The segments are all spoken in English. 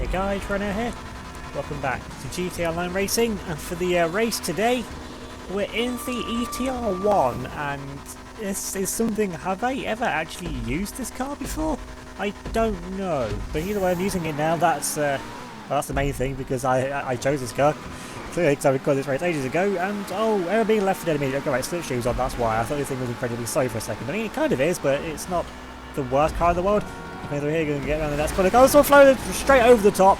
Hey guys, Renault here. Welcome back to GTA Online Racing, and for the race today, we're in the ETR1, and this is something, have I ever actually used this car before? I don't know, but either way I'm using it now. That's the main thing, because I chose this car, clearly because I recorded this race ages ago, and ever being left for dead immediately. Okay, right, slip shoes on, that's why. I thought this thing was incredibly slow for a second. I mean, it kind of is, but it's not the worst car in the world. Okay, they're here, going to get around the next corner. Oh, so floated straight over the top.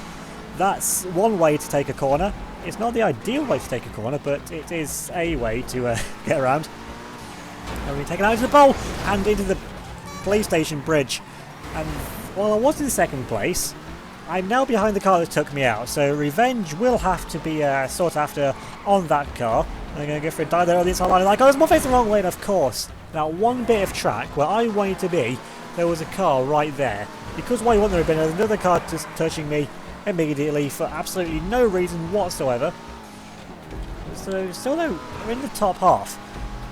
That's one way to take a corner. It's not the ideal way to take a corner, but it is a way to get around. And we're taken out into the bowl and into the police station bridge. And while I was in second place, I'm now behind the car that took me out. So revenge will have to be sought after on that car. And I'm going to go for a dive there on the inside line. Like, oh, it's more facing the wrong way, and of course. Now, one bit of track where I wanted to be, there was a car right there. Because why wouldn't there have been another car just touching me immediately for absolutely no reason whatsoever. So still though, we're in the top half.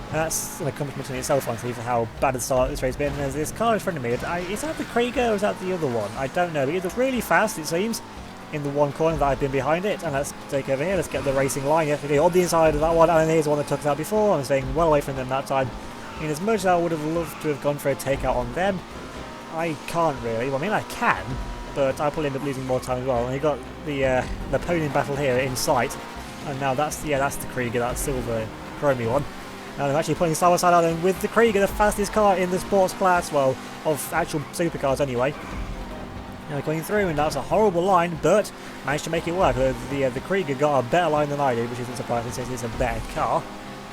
And that's an accomplishment in itself, honestly, for how bad the start of this race has been. And there's this car in front of me. Is that the Krieger or is that the other one? I don't know. But it's really fast, it seems, in the one corner that I've been behind it. And let's take over here. Let's get the racing line. Yesterday on the inside of that one. And then here's the one that took us out before. I'm staying well away from them that time. I mean, as much as I would have loved to have gone for a takeout on them, I can't really. Well, I mean, I can, but I'll probably end up losing more time as well. And you got the podium battle here in sight, and now that's the Krieger, that silver chromy one. Now they're actually putting side by side out then with the Krieger, the fastest car in the sports class, well, of actual supercars anyway. Now going through, and that's a horrible line, but managed to make it work. The Krieger got a better line than I did, which isn't surprising since it's a better car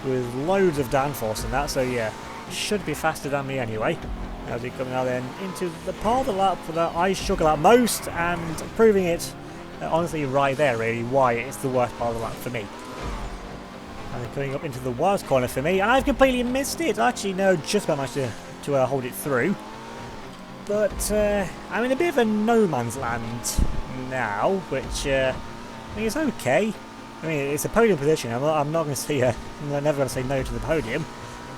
with loads of downforce and that. So yeah, should be faster than me anyway. As we come now then into the part of the lap that I struggle at most, and proving it honestly right there really why it's the worst part of the lap for me. And then coming up into the worst corner for me, and I've completely missed it. Actually no, just about managed to hold it through. But I'm in a bit of a no man's land now, which I mean it's okay. I mean it's a podium position. I'm not going to say I'm never going to say no to the podium.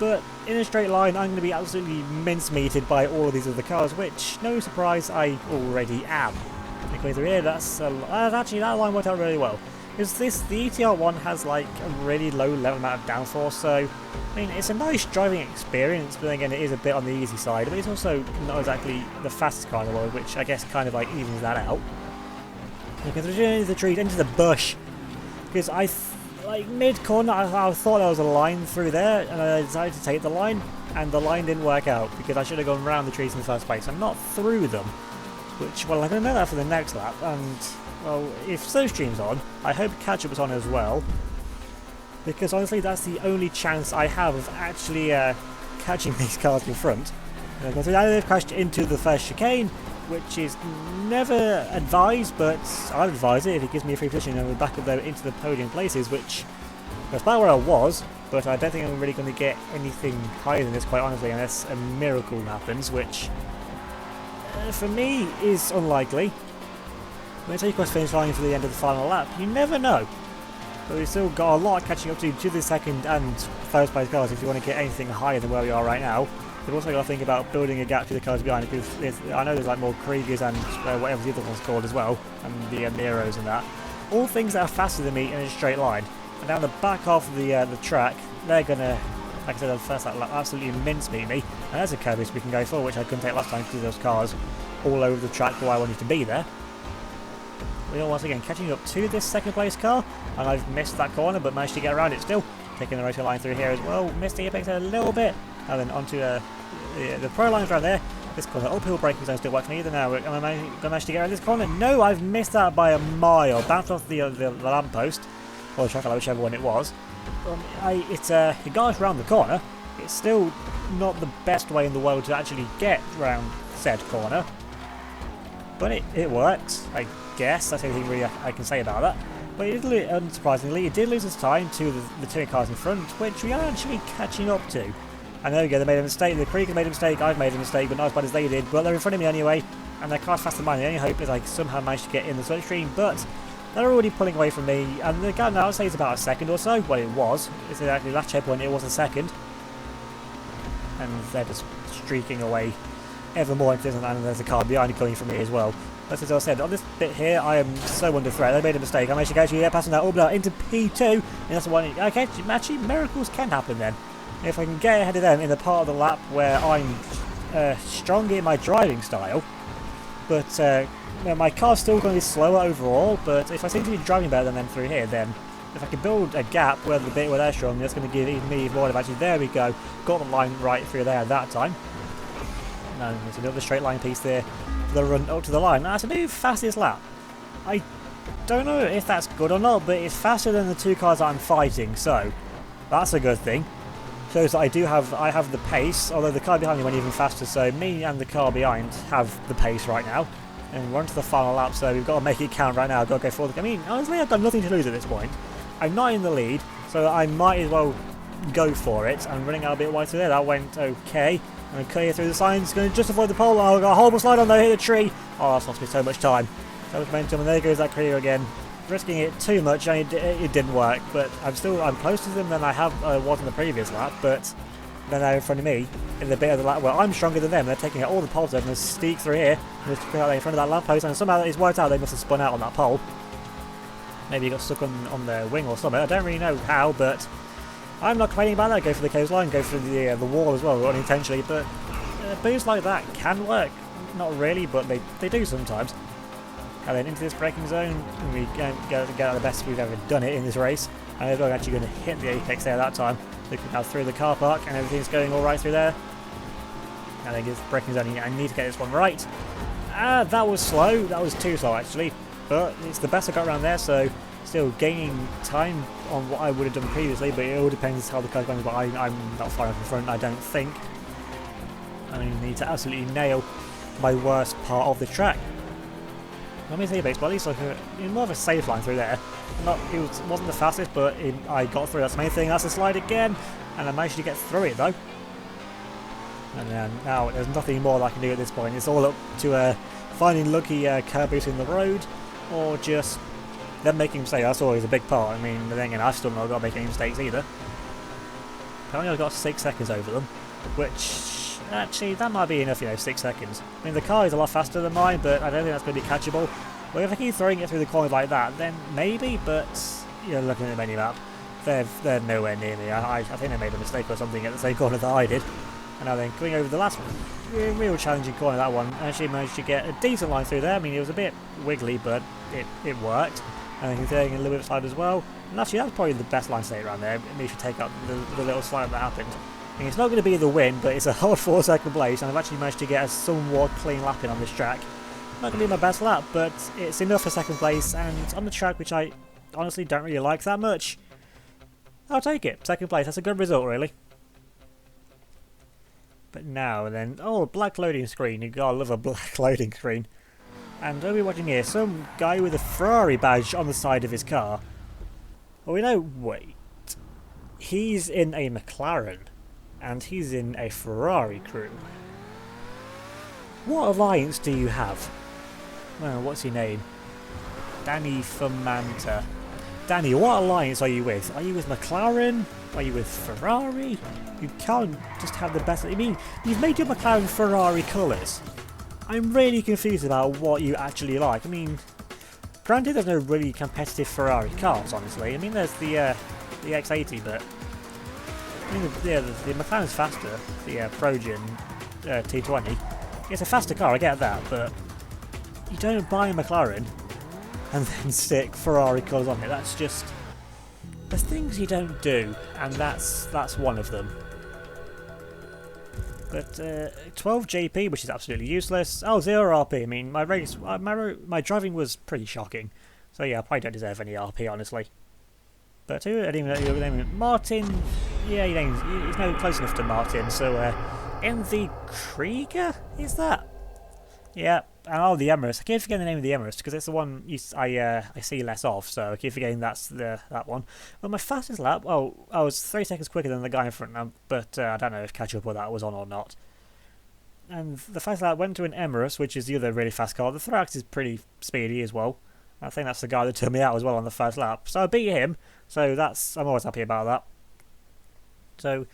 But in a straight line, I'm going to be absolutely mincemeated by all of these other cars, which, no surprise, I already am. Going through here, actually that line worked out really well. Because the ETR1 has like a really low level amount of downforce, so I mean it's a nice driving experience, but then again it is a bit on the easy side. But it's also not exactly the fastest car in the world, which I guess kind of like evens that out. Looking through the trees, into the bush, because like mid-corner, I thought there was a line through there, and I decided to take the line, and the line didn't work out, because I should have gone around the trees in the first place, and not through them. Which, well, I'm going to know that for the next lap, and, well, if Slowstream's on, I hope Catch-Up is on as well, because honestly, that's the only chance I have of actually catching these cars in front. They've crashed into the first chicane, which is never advised, but I'd advise it if it gives me a free position and we're back up there into the podium places, which that's about where I was, but I don't think I'm really going to get anything higher than this, quite honestly, unless a miracle happens, which for me is unlikely. When I take across the finish line for the end of the final lap, you never know. But we've still got a lot catching up to the second and first place cars if you want to get anything higher than where we are right now. We've also got to think about building a gap to the cars behind, because I know there's like more Kriegers and whatever the other one's called as well, and the Neros and that. All things that are faster than me in a straight line. And down the back half of the track, they're going to, like I said, on the first lap, absolutely mincemeat me. And there's a curve we can go for, which I couldn't take last time because those cars all over the track where I wanted to be there. We are once again catching up to this second place car, and I've missed that corner but managed to get around it still. Taking the racing line through here as well, missed the apex a little bit. And then onto the pro lines right there. This corner, uphill braking zone still works for me either now. Am I going to manage to get around this corner? No, I've missed that by a mile. Bounced off the lamppost, or the traffic light, whichever one it was. It got us around the corner. It's still not the best way in the world to actually get round said corner. But it works, I guess. That's everything really I can say about that. But unsurprisingly, it did lose its time to the two cars in front, which we are actually catching up to. And there we go, they made a mistake, the Krieger made a mistake, I've made a mistake, but not as bad as they did. But they're in front of me anyway, and their car's faster than mine. The only hope is I somehow managed to get in the slipstream, but they're already pulling away from me. And the gap now, I'd say it's about a second or so. Well, it was. It's actually last checkpoint, it was a second. And they're just streaking away ever more into this, and there's a car behind coming from me as well. But as I said, on this bit here, I am so under threat. I made a mistake. I managed to actually get past that orbital into P2, and that's the one. Okay, actually, miracles can happen then. If I can get ahead of them in the part of the lap where I'm stronger in my driving style, but my car's still going to be slower overall. But if I seem to be driving better than them through here, then if I can build a gap where the bit where they're strong, that's going to give me more advantage. There we go. Got the line right through there that time. And there's another straight line piece there for the run up to the line. Now, that's a new fastest lap. I don't know if that's good or not, but it's faster than the two cars that I'm fighting, so that's a good thing. Shows that I have the pace, although the car behind me went even faster, so me and the car behind have the pace right now. And we're on to the final lap, so we've got to make it count right now. I've got to go forward. I mean, honestly, I've got nothing to lose at this point. I'm not in the lead, so I might as well go for it. I'm running out a bit wide through there. That went okay. I'm going to clear through the signs, going to just avoid the pole. Oh, I've got a horrible slide on there, hit the tree. Oh, that's lost me so much time. So much momentum, and there goes that clear again. Risking it too much, and it didn't work. But I'm close to them than I was in the previous lap. But then they're in front of me in the bit of the lap where I'm stronger than them. They're taking out all the poles and they sneak through here. And just out in front of that lamppost, and somehow it's worked out. They must have spun out on that pole. Maybe he got stuck on the wing or something. I don't really know how, but I'm not complaining about that. Go for the coastline, go for the wall as well, unintentionally. But boosts like that can work. Not really, but they do sometimes. And then into this braking zone, and we get out the best we've ever done it in this race. And we're actually going to hit the apex there that time. Looking now through the car park, and everything's going all right through there. And then this braking zone, I need to get this one right. That was slow. That was too slow actually. But it's the best I got around there, so still gaining time on what I would have done previously, but it all depends how the car's going. But I'm not far enough in front, I don't think. I need to absolutely nail my worst part of the track. Let me say base, but at least like more of a safe line through there. It wasn't the fastest, but I got through. That's the main thing. That's the slide again, and I managed to get through it though. And then now there's nothing more that I can do at this point. It's all up to finding lucky curb boosts in the road, or just them making mistakes. That's always a big part. I mean, then again, I've still not got to make any mistakes either. Apparently I've got 6 seconds over them, which actually that might be enough, 6 seconds. I mean, the car is a lot faster than mine, but I don't think that's going to be catchable. Well, if I keep throwing it through the corners like that, then maybe, but looking at the mini-map, they're nowhere near me. I think they made a mistake or something at the same corner that I did. And now then, going over the last one, real challenging corner, that one, I actually managed to get a decent line through there. I mean, it was a bit wiggly, but it worked. And then taking a little bit of slide as well. And actually, that's probably the best line state around there. Maybe you should take up the little slide that happened. I mean, it's not going to be the win, but it's a hard 4-second place, and I've actually managed to get a somewhat clean lap in on this track. Not going to be my best lap, but it's enough for second place, and on the track which I honestly don't really like that much, I'll take it. Second place, that's a good result, really. But now then, oh, black loading screen. You gotta love a black loading screen. And what are we watching here? Some guy with a Ferrari badge on the side of his car. Well, we know, wait. He's in a McLaren, and he's in a Ferrari crew. What alliance do you have? Well, what's your name? Danny Fermanta. Danny, what alliance are you with? Are you with McLaren? Are you with Ferrari? You can't just have the best... I mean, you've made your McLaren Ferrari colours. I'm really confused about what you actually like. I mean, granted there's no really competitive Ferrari cars, honestly. I mean, there's the X80, but... I mean, the McLaren's faster, the Progen T20. It's a faster car, I get that, but you don't buy a McLaren and then stick Ferrari colours on it. That's just... There's things you don't do, and that's one of them. But 12 JP, which is absolutely useless. Oh, 0 RP. I mean, my driving was pretty shocking. So yeah, I probably don't deserve any RP, honestly. But who? I didn't even know your name. Martin. Yeah, he's no close enough to Martin. So MV Krieger, is that? Yeah. And oh, the Emirates. I keep forgetting the name of the Emirates because it's the one I see less of. So I keep forgetting that's that one. Well, my fastest lap. Oh, I was 3 seconds quicker than the guy in front now, but I don't know if catch up with that was on or not. And the fastest lap went to an Emirates, which is the other really fast car. The Thrax is pretty speedy as well. I think that's the guy that took me out as well on the first lap. So I beat him. So I'm always happy about that. So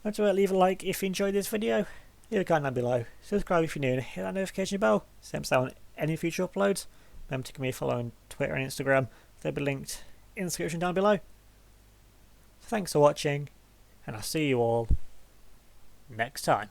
don't forget to leave a like if you enjoyed this video. Leave a comment down below. Subscribe if you're new and hit that notification bell. Same sound any future uploads, remember to give me a follow on Twitter and Instagram. They'll be linked in the description down below. So thanks for watching, and I'll see you all next time.